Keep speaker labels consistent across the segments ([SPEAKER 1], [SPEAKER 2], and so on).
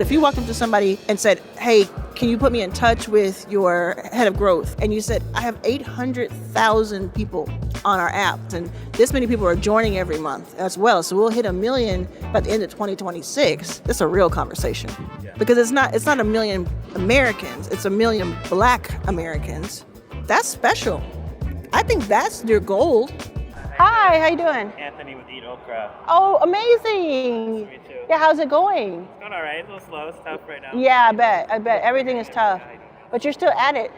[SPEAKER 1] If you walked up to somebody and said, hey, can you put me in touch with your head of growth? And you said, I have 800,000 people on our app, and this many people are joining every month as well. So we'll hit 1 million by the end of 2026. It's a real conversation. Because it's not 1 million Americans, it's 1 million Black Americans. That's special. I think that's your goal. Hi, how you doing?
[SPEAKER 2] Anthony with Eat Okra.
[SPEAKER 1] Oh, amazing.
[SPEAKER 2] Me too.
[SPEAKER 1] Yeah, how's it going?
[SPEAKER 2] It's going all right. A little slow. It's tough right now.
[SPEAKER 1] Yeah, I bet. Everything is tough. But you're still at it.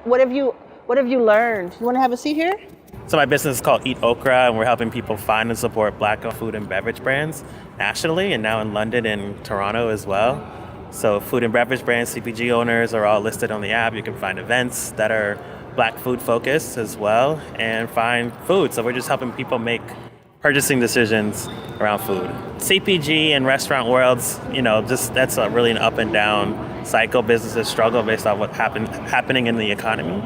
[SPEAKER 1] What have you learned? You want to have a seat here?
[SPEAKER 2] So my business is called Eat Okra, and we're helping people find and support Black-owned food and beverage brands nationally, and now in London and Toronto as well. So food and beverage brands, CPG owners are all listed on the app. You can find events that are Black food focused as well, and find food. So we're just helping people make purchasing decisions around food. CPG and restaurant worlds, that's really an up and down cycle. Businesses struggle based on what's happening in the economy.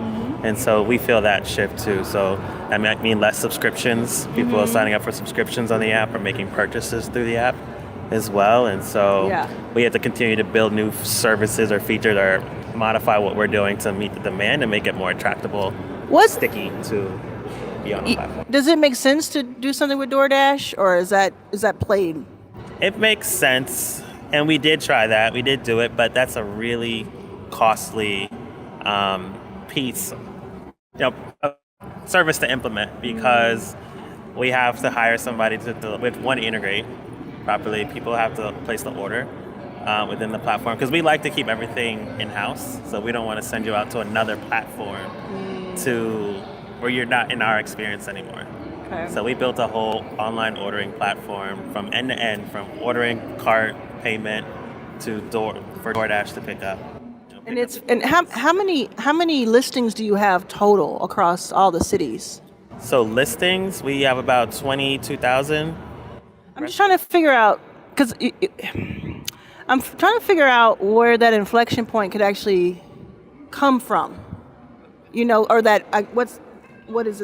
[SPEAKER 2] And so we feel that shift too. So that might mean less subscriptions. People are signing up for subscriptions on the app or making purchases through the app as well. And so we have to continue to build new services or features or modify what we're doing to meet the demand and make it more attractable, sticky to be on the platform.
[SPEAKER 1] Does it make sense to do something with DoorDash, or is that played?
[SPEAKER 2] It makes sense, and we did try that. We did do it, but that's a really costly piece, of service to implement, because we have to hire somebody with one, integrate properly. People have to place the order within the platform, because we like to keep everything in-house, so we don't want to send you out to another platform where you're not in our experience anymore. Okay. So we built a whole online ordering platform from end to end, from ordering, cart, payment, to for DoorDash to pick up.
[SPEAKER 1] And how many listings do you have total across all the cities?
[SPEAKER 2] So listings, we have about 22,000.
[SPEAKER 1] I'm just trying to figure out, because I'm trying to figure out where that inflection point could actually come from, or that what is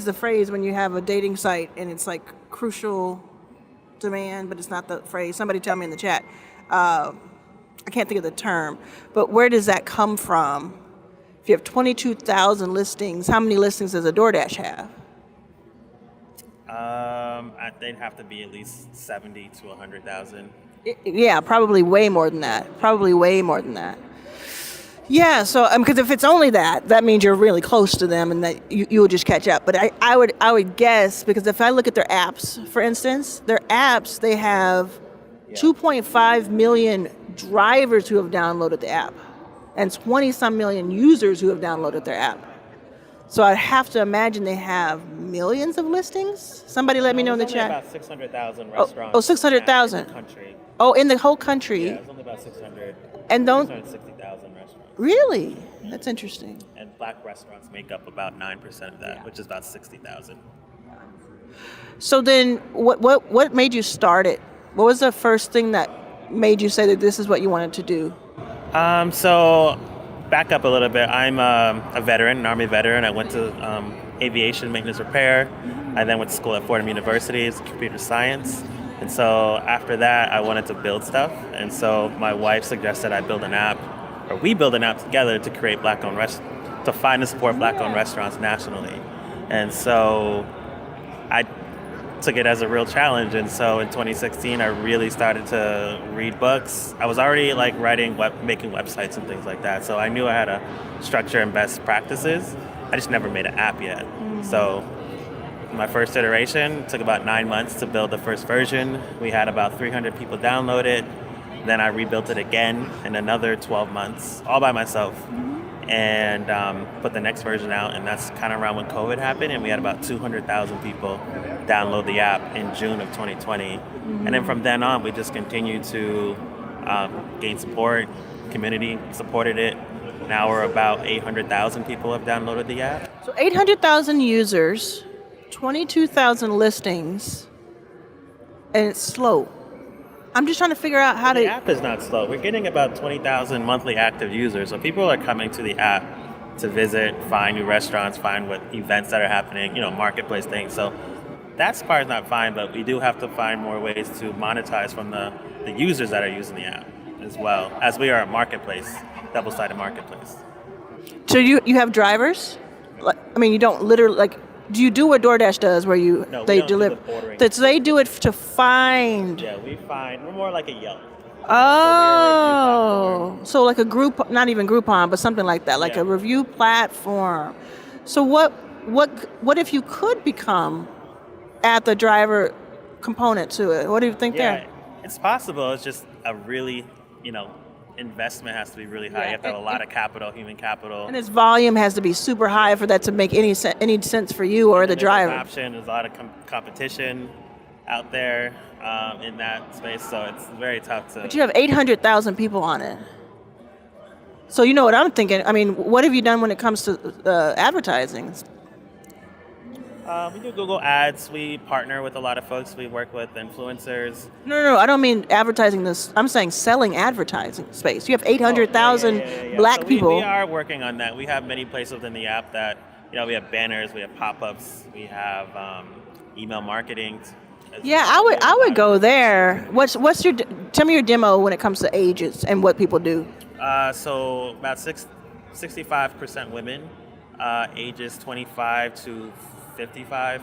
[SPEAKER 1] the phrase when you have a dating site and it's like crucial demand, but it's not the phrase. Somebody tell me in the chat. I can't think of the term, but where does that come from? If you have 22,000 listings, how many listings does a DoorDash have?
[SPEAKER 2] They'd have to be at least 70 to 100,000.
[SPEAKER 1] Yeah, probably way more than that. Yeah, so because if it's only that means you're really close to them, and that you will just catch up. But I would guess, because if I look at their apps, for instance, they have 2.5 million drivers who have downloaded the app, and 20-some million users who have downloaded their app. So I'd have to imagine they have millions of listings. Somebody let me know in the chat.
[SPEAKER 2] About 600,000 restaurants.
[SPEAKER 1] Oh, 600,000.
[SPEAKER 2] In the country.
[SPEAKER 1] Oh, in the whole country.
[SPEAKER 2] Yeah, it's only about 600.
[SPEAKER 1] And
[SPEAKER 2] 660,000 restaurants.
[SPEAKER 1] Really? That's interesting.
[SPEAKER 2] And Black restaurants make up about 9% of that, which is about 60,000.
[SPEAKER 1] So then, what made you start it? What was the first thing that made you say that this is what you wanted to do?
[SPEAKER 2] So back up a little bit. I'm a veteran, an Army veteran. I went to aviation maintenance repair. I then went to school at Fordham University as computer science. And so after that, I wanted to build stuff. And so my wife suggested I build an app, or we build an app together to create to find and support Black-owned restaurants nationally. And so I took it as a real challenge. And so in 2016, I really started to read books. I was already making websites and things like that. So I knew I had a structure and best practices. I just never made an app yet. So my first iteration took about 9 months to build the first version. We had about 300 people download it. Then I rebuilt it again in another 12 months, all by myself. And put the next version out, and that's kind of around when COVID happened, and we had about 200,000 people download the app in June of 2020. And then from then on, we just continued to gain support. Community supported it. Now we're about 800,000 people have downloaded the app.
[SPEAKER 1] So 800,000 users, 22,000 listings, and it's slow. I'm just trying to figure out how
[SPEAKER 2] The app is not slow. We're getting about 20,000 monthly active users. So people are coming to the app to visit, find new restaurants, find what events that are happening, marketplace things. So That's part is not fine, but we do have to find more ways to monetize from the users that are using the app as well, as we are a marketplace, double-sided marketplace.
[SPEAKER 1] So you have drivers? Like, I mean, you don't literally like. Do you do what DoorDash does, where
[SPEAKER 2] No, we
[SPEAKER 1] they
[SPEAKER 2] don't do
[SPEAKER 1] deliver?
[SPEAKER 2] the ordering.
[SPEAKER 1] That they do it to find.
[SPEAKER 2] Yeah, we're more like a Yelp.
[SPEAKER 1] Oh, so like a group, not even Groupon, but something like that, like
[SPEAKER 2] Yeah.
[SPEAKER 1] a review platform. So what if you could add the driver component to it? What do you think
[SPEAKER 2] Yeah,
[SPEAKER 1] there?
[SPEAKER 2] it's possible. It's just a really, investment has to be really high.
[SPEAKER 1] Yeah,
[SPEAKER 2] You have to have a lot of capital, human capital.
[SPEAKER 1] And its volume has to be super high for that to make any sense for you or the
[SPEAKER 2] And there's
[SPEAKER 1] driver.
[SPEAKER 2] option. There's a lot of competition out there in that space, so it's very tough to.
[SPEAKER 1] But you have 800,000 people on it. So you know what I'm thinking. I mean, what have you done when it comes to advertising?
[SPEAKER 2] We do Google Ads. We partner with a lot of folks. We work with influencers.
[SPEAKER 1] No, I don't mean advertising this. I'm saying selling advertising space. You have 800,000
[SPEAKER 2] Yeah.
[SPEAKER 1] black
[SPEAKER 2] So
[SPEAKER 1] people.
[SPEAKER 2] We are working on that. We have many places within the app that, we have banners, we have pop-ups, we have email marketing.
[SPEAKER 1] Yeah, I would go there. What's your tell me your demo when it comes to ages and what people do.
[SPEAKER 2] So about 65% women, ages 25 to 55,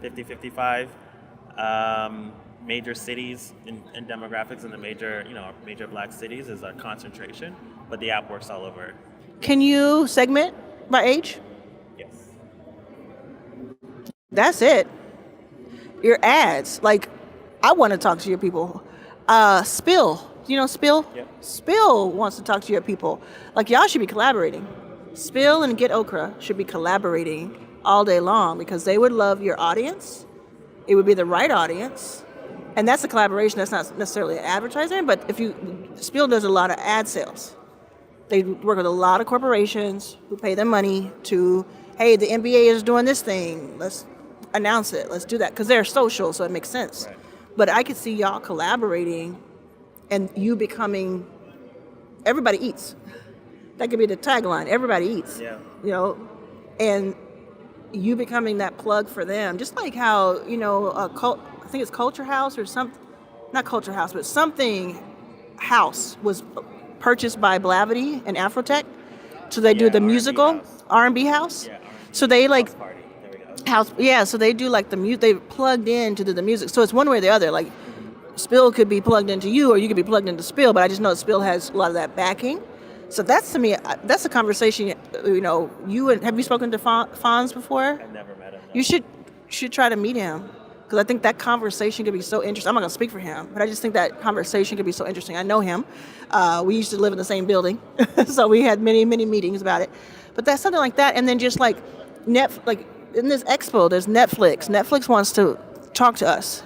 [SPEAKER 2] 50, 55. Major cities and demographics in the major black cities is a concentration, but the app works all over.
[SPEAKER 1] Can you segment by age?
[SPEAKER 2] Yes.
[SPEAKER 1] That's it. Your ads, like, I want to talk to your people. Spill, do you know Spill?
[SPEAKER 2] Yep.
[SPEAKER 1] Spill wants to talk to your people. Like, y'all should be collaborating. Spill and Get Okra should be collaborating all day long because they would love your audience. It would be the right audience. And that's a collaboration. That's not necessarily an advertising, but Spill does a lot of ad sales. They work with a lot of corporations who pay them money to, hey, the NBA is doing this thing. Let's announce it. Let's do that. Because they're social, so it makes sense.
[SPEAKER 2] Right.
[SPEAKER 1] But I could see y'all collaborating and you becoming, everybody eats. That could be the tagline, everybody eats.
[SPEAKER 2] Yeah.
[SPEAKER 1] And you becoming that plug for them. Just like how, I think it's Culture House or something, not Culture House, but something house was purchased by Blavity and Afrotech. So they do the
[SPEAKER 2] R&B
[SPEAKER 1] musical
[SPEAKER 2] house.
[SPEAKER 1] R&B house.
[SPEAKER 2] Yeah.
[SPEAKER 1] So they like
[SPEAKER 2] House party. There we go.
[SPEAKER 1] house, yeah. So they do like the music. They plugged in to do the music. So it's one way or the other. Like Spill could be plugged into you, or you could be plugged into Spill. But I just know that Spill has a lot of that backing. So that's to me. That's a conversation. Have you spoken to Fonz before?
[SPEAKER 2] I've never met him. No.
[SPEAKER 1] You should try to meet him. Because I think that conversation could be so interesting. I'm not going to speak for him, but I just think that conversation could be so interesting. I know him. We used to live in the same building, so we had many, many meetings about it. But that's something like that. And then just like like in this expo, there's Netflix. Netflix wants to talk to us.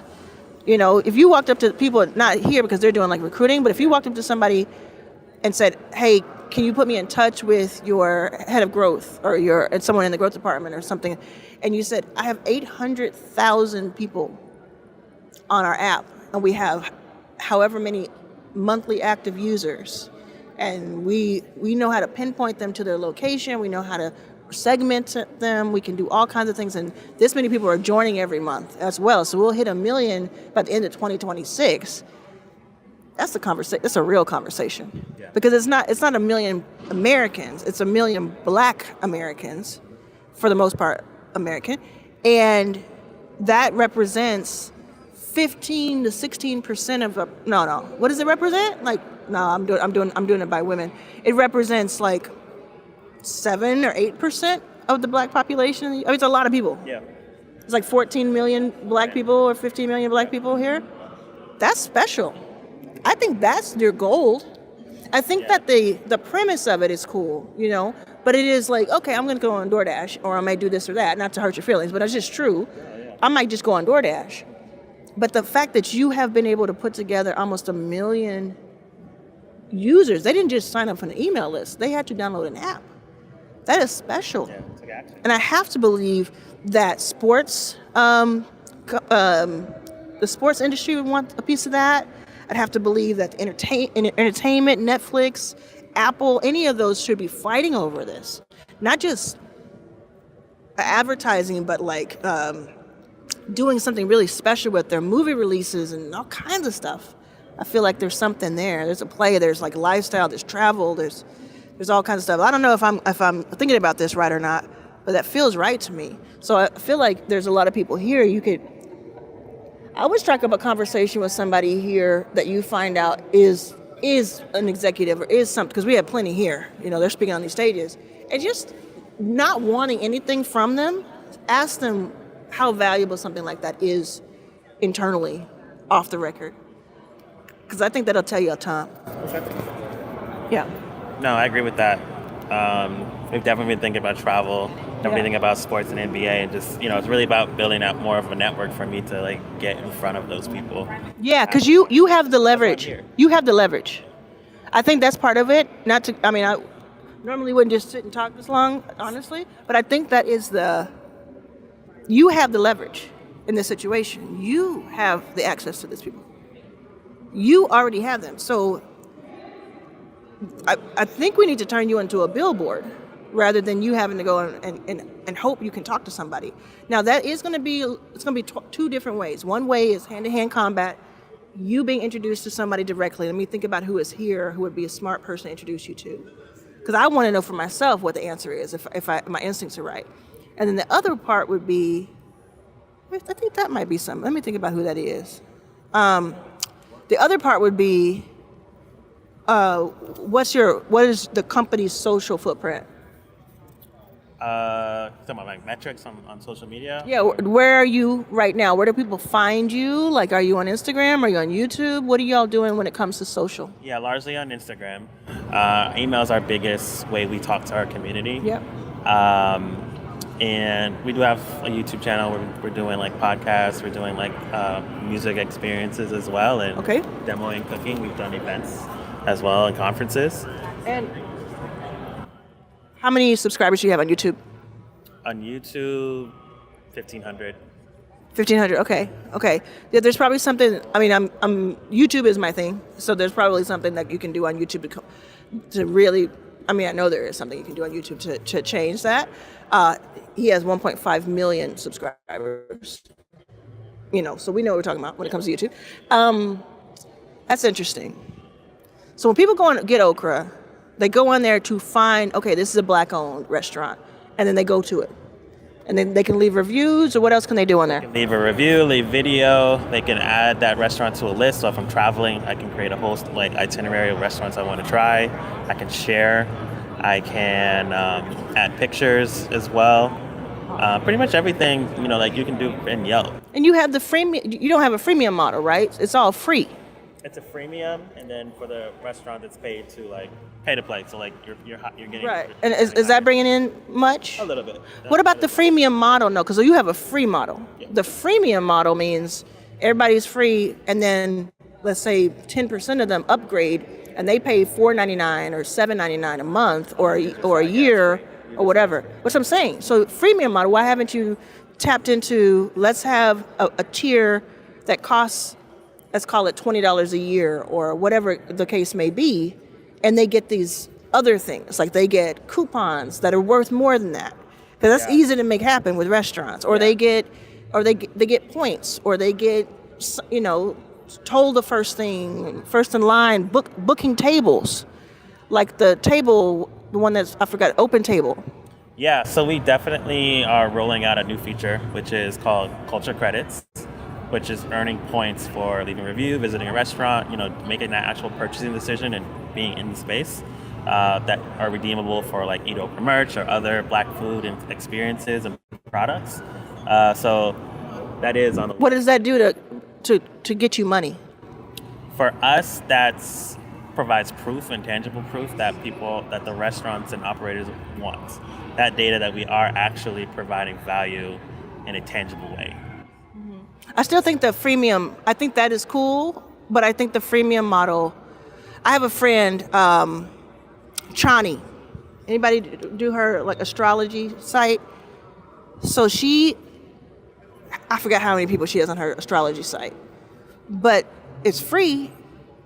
[SPEAKER 1] If you walked up to people, not here because they're doing like recruiting, but if you walked up to somebody and said, hey, can you put me in touch with your head of growth or someone in the growth department or something? And you said, I have 800,000 people on our app, and we have however many monthly active users. And we know how to pinpoint them to their location. We know how to segment them. We can do all kinds of things. And this many people are joining every month as well. So we'll hit 1 million by the end of 2026. That's the conversation. That's a real conversation.
[SPEAKER 2] Yeah.
[SPEAKER 1] Because it's not 1 million Americans. It's 1 million Black Americans, for the most part, American, and that represents 15 to 16% of what does it represent? Like, no, I'm doing it by women. It represents like 7 or 8% of the Black population. It's a lot of people.
[SPEAKER 2] Yeah.
[SPEAKER 1] It's like 14 million Black people or 15 million Black people here. That's special. I think that's your goal. I think that the premise of it is cool, but it is like, okay, I'm going to go on DoorDash, or I might do this or that, not to hurt your feelings, but it's just true. I might just go on DoorDash. But the fact that you have been able to put together almost 1 million users, they didn't just sign up for an email list. They had to download an app. That is special.
[SPEAKER 2] Yeah, took action.
[SPEAKER 1] And I have to believe that sports, the sports industry would want a piece of that. I'd have to believe that entertainment, Netflix, Apple, any of those should be fighting over this. Not just advertising, but like doing something really special with their movie releases and all kinds of stuff. I feel like there's something there. There's a play, there's like lifestyle, there's travel, there's all kinds of stuff. I don't know if I'm thinking about this right or not, but that feels right to me. So I feel like there's a lot of people here I would strike up a conversation with somebody here that you find out is an executive or is something, because we have plenty here, they're speaking on these stages, and just not wanting anything from them, ask them how valuable something like that is internally, off the record, because I think that'll tell you a ton. Yeah.
[SPEAKER 2] No, I agree with that. We've definitely been thinking about travel, definitely thinking about sports and NBA, and just, it's really about building out more of a network for me to like get in front of those people.
[SPEAKER 1] Yeah, because you have the leverage. You have the leverage. I think that's part of it. I normally wouldn't just sit and talk this long, honestly, but I think that is you have the leverage in this situation. You have the access to these people. You already have them. So I think we need to turn you into a billboard rather than you having to go and hope you can talk to somebody. Now that is going to be, two different ways. One way is hand-to-hand combat, you being introduced to somebody directly. Let me think about who is here, who would be a smart person to introduce you to. Because I want to know for myself what the answer is, if my instincts are right. And then the other part would be, I think that might be something. Let me think about who that is. The other part would be, what is the company's social footprint?
[SPEAKER 2] Some of my metrics on social media.
[SPEAKER 1] Yeah, where are you right now? Where do people find you? Like, are you on Instagram? Are you on YouTube? What are y'all doing when it comes to social?
[SPEAKER 2] Yeah, largely on Instagram. Email is our biggest way we talk to our community.
[SPEAKER 1] Yep.
[SPEAKER 2] And we do have a YouTube channel where we're doing like podcasts, we're doing like music experiences as well, and demoing cooking. We've done events as well and conferences.
[SPEAKER 1] And how many subscribers do you have on YouTube?
[SPEAKER 2] On YouTube, 1,500.
[SPEAKER 1] 1,500. Okay. Yeah, there's probably something. I mean, YouTube is my thing, so there's probably something that you can do on YouTube to really. I mean, I know there is something you can do on YouTube to change that. He has 1.5 million subscribers. So we know what we're talking about when it comes to YouTube. That's interesting. So when people go and get okra, they go on there to find, okay, this is a Black-owned restaurant, and then they go to it. And then they can leave reviews, or what else can they do on there?
[SPEAKER 2] Leave a review, leave video. They can add that restaurant to a list. So if I'm traveling, I can create a whole itinerary of restaurants I want to try. I can share. I can add pictures as well. Pretty much everything, like you can do in Yelp.
[SPEAKER 1] And you have you don't have a freemium model, right? It's all free.
[SPEAKER 2] It's a freemium, and then for the restaurant, it's paid to play. So like you're getting
[SPEAKER 1] right. And is that bringing in much?
[SPEAKER 2] A little bit.
[SPEAKER 1] What about the freemium model? No, because you have a free model. Yeah. The freemium model means everybody's free, and then let's say 10% of them upgrade, and they pay $4.99 or $7.99 a month or a year or whatever. What's I'm saying? So freemium model. Why haven't you tapped into? Let's have a tier that costs, let's call it $20 a year or whatever the case may be, and they get these other things, like they get coupons that are worth more than that, because that's easy to make happen with restaurants, or they get points, or they get told the first in line, booking tables, like the one that's, I forgot, Open Table.
[SPEAKER 2] Yeah, so we definitely are rolling out a new feature, which is called Culture Credits, which is earning points for leaving a review, visiting a restaurant, making that actual purchasing decision and being in the space, that are redeemable for like eBook merch or other Black food and experiences and products. So that is on the.
[SPEAKER 1] What does that do to get you money?
[SPEAKER 2] For us, that's provides proof and tangible proof that the restaurants and operators want. That data that we are actually providing value in a tangible way.
[SPEAKER 1] I still think the freemium, I think that is cool, but I think the freemium model, I have a friend, Chani. Anybody do her like astrology site? So I forgot how many people she has on her astrology site, but it's free,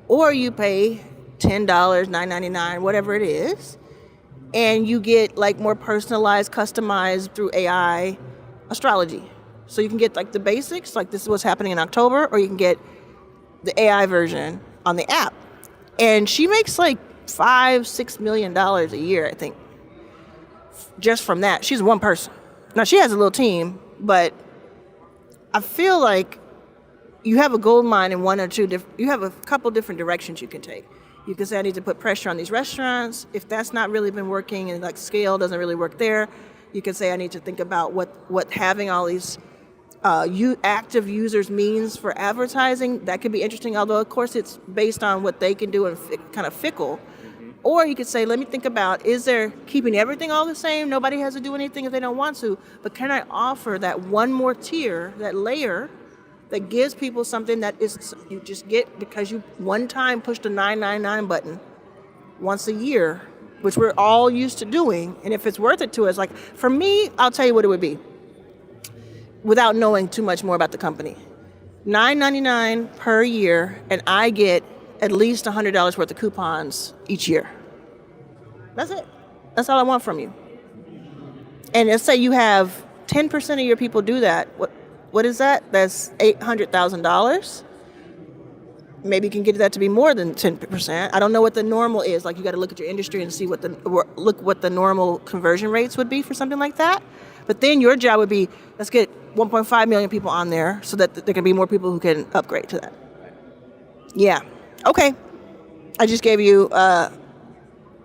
[SPEAKER 1] or you pay $10, $9.99, whatever it is, and you get like more personalized, customized through AI astrology. So you can get like the basics, like this is what's happening in October, or you can get the AI version on the app. And she makes like $5-6 million a year, I think, just from that. She's one person. Now she has a little team, but I feel like you have a gold mine in one or two you have a couple different directions you can take. You can say, I need to put pressure on these restaurants. If that's not really been working and like scale doesn't really work there, you can say, I need to think about what having all these active users means for advertising. That could be interesting, although of course it's based on what they can do and kind of fickle. Or you could say, let me think about, is there keeping everything all the same? Nobody has to do anything if they don't want to, but can I offer that one more tier, that layer, that gives people something that is you just get because you one time pushed the 999 button once a year, which we're all used to doing, and if it's worth it to us, like for me, I'll tell you what it would be, without knowing too much more about the company. $9.99 per year, and I get at least $100 worth of coupons each year. That's it. That's all I want from you. And let's say you have 10% of your people do that. What is that? That's $800,000. Maybe you can get that to be more than 10%. I don't know what the normal is. Like you got to look at your industry and see what the normal conversion rates would be for something like that. But then your job would be, let's get 1.5 million people on there so that there can be more people who can upgrade to that. Yeah. Okay. I just gave you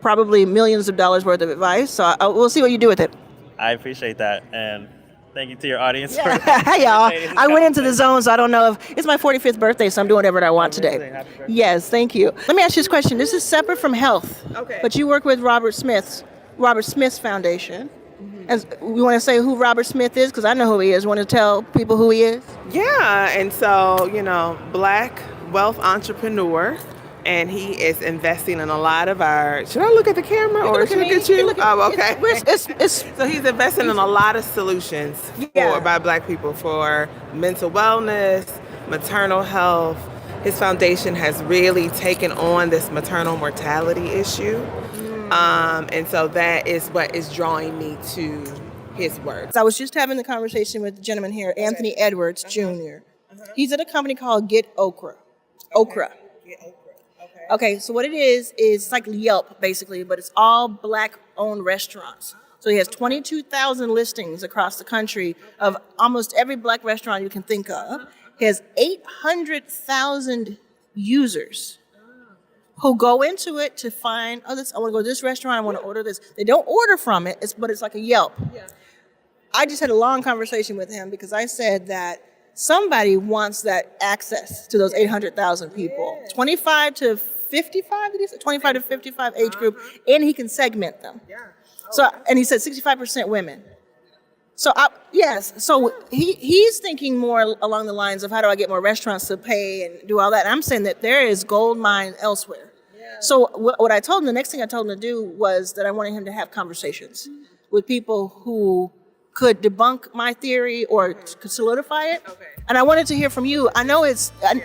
[SPEAKER 1] probably millions of dollars worth of advice. So we'll see what you do with it.
[SPEAKER 2] I appreciate that. And thank you to your audience.
[SPEAKER 1] Yeah. Hey, y'all. I went into the zone, so I don't know if it's my 45th birthday, so I'm doing whatever I want today. Yes, thank you. Let me ask you this question. This is separate from health.
[SPEAKER 3] Okay.
[SPEAKER 1] But you work with Robert Smith's Foundation. As we want to say who Robert Smith is, because I know who he is. Want to tell people who he is?
[SPEAKER 3] Yeah, and so, Black wealth entrepreneur, and he is investing in a lot of our, should I look at the camera or should I look at you? Oh, okay. So he's investing in a lot of solutions by Black people for mental wellness, maternal health. His foundation has really taken on this maternal mortality issue. And so that is what is drawing me to his work.
[SPEAKER 1] I was just having the conversation with the gentleman here, Anthony Edwards Jr. He's at a company called Get Okra. Okra. Okay, so what it is like Yelp, basically, but it's all Black-owned restaurants. So he has 22,000 listings across the country of almost every Black restaurant you can think of. He has 800,000 users who go into it to find, I want to go to this restaurant, I want to order this. They don't order from it, but it's like a Yelp. Yeah. I just had a long conversation with him because I said that somebody wants that access to those 800,000 people. 25 to 55, did he say? 25 to 55 age group, and he can segment them. Yeah. So, and he said 65% women. So, so he's thinking more along the lines of how do I get more restaurants to pay and do all that. And I'm saying that there is gold mine elsewhere. Yeah. So what I told him, the next thing I told him to do was that I wanted him to have conversations with people who could debunk my theory or could solidify it. Okay. And I wanted to hear from you. I know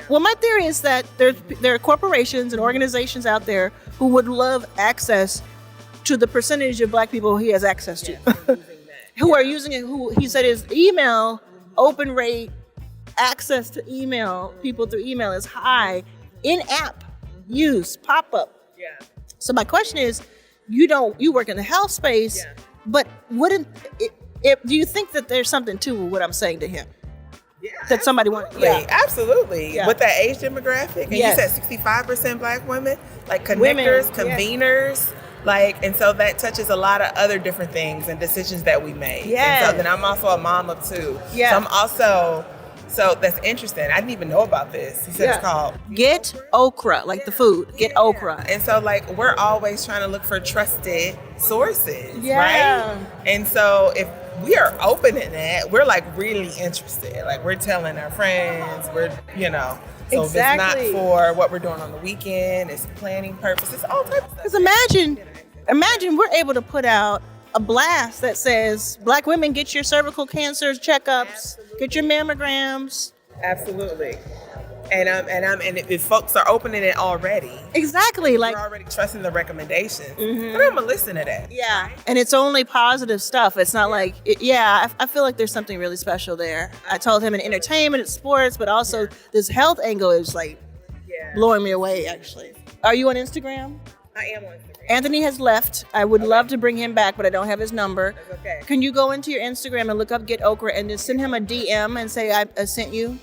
[SPEAKER 1] my theory is that there are corporations and organizations out there who would love access to the percentage of Black people he has access to. Who are using it, who he said his email open rate, access to email, people through email is high, in-app use, pop-up. Yeah. So my question is, you work in the health space, but do you think that there's something to what I'm saying to him? Yeah, that somebody wants.
[SPEAKER 3] Yeah, absolutely. Yeah. With that age demographic, and you said 65% Black women, like connectors, conveners. And so that touches a lot of other different things and decisions that we make. Yeah. And so then I'm also a mom of two. Yeah. So I'm also, that's interesting. I didn't even know about this. He said it's called
[SPEAKER 1] Get Okra, like the food. Get Okra.
[SPEAKER 3] And so we're always trying to look for trusted sources, right? And so if we are open in that, we're really interested. We're telling our friends, So if it's not for what we're doing on the weekend, it's planning purposes, all types of stuff.
[SPEAKER 1] Because imagine we're able to put out a blast that says, Black women, get your cervical cancer checkups, get your mammograms.
[SPEAKER 3] Absolutely. And if folks are opening it already,
[SPEAKER 1] Exactly. Like,
[SPEAKER 3] we're already trusting the recommendations. But I'm gonna listen to that.
[SPEAKER 1] yeah. And it's only positive stuff. It's not like, I feel like there's something really special there. I told him in entertainment, it's sports, but also this health angle is like blowing me away, actually. Are you on Instagram?
[SPEAKER 3] I am on Instagram.
[SPEAKER 1] Anthony has left. I would love to bring him back, but I don't have his number.
[SPEAKER 3] That's okay.
[SPEAKER 1] Can you go into your Instagram and look up Get Okra and just send him a DM and say, I sent you?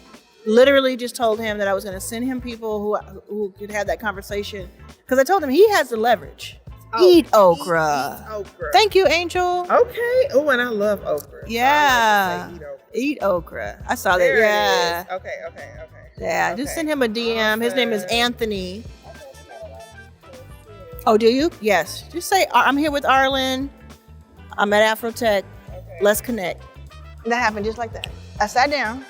[SPEAKER 1] Literally just told him that I was going to send him people who could have that conversation. Because I told him he has the leverage. Eat okra.
[SPEAKER 3] Eat okra.
[SPEAKER 1] Thank you, Angel.
[SPEAKER 3] Okay. Oh, and I love okra.
[SPEAKER 1] Yeah.
[SPEAKER 3] So I like to say
[SPEAKER 1] Eat okra. I saw
[SPEAKER 3] There
[SPEAKER 1] that. Yeah.
[SPEAKER 3] it is. Okay.
[SPEAKER 1] Yeah. Just
[SPEAKER 3] Okay.
[SPEAKER 1] send him a DM. His name is
[SPEAKER 3] Awesome.
[SPEAKER 1] Anthony. Oh, do you? Yes. Just say, I'm here with Arlan. I'm at Afrotech.
[SPEAKER 3] Okay.
[SPEAKER 1] Let's connect. That happened just like that. I sat down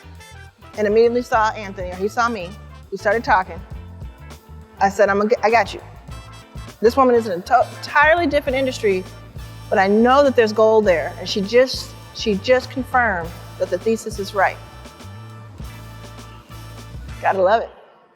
[SPEAKER 1] and immediately saw Anthony, or he saw me. We started talking. I said, I got you. This woman is in an entirely different industry, but I know that there's gold there. And she just confirmed that the thesis is right. Gotta love it.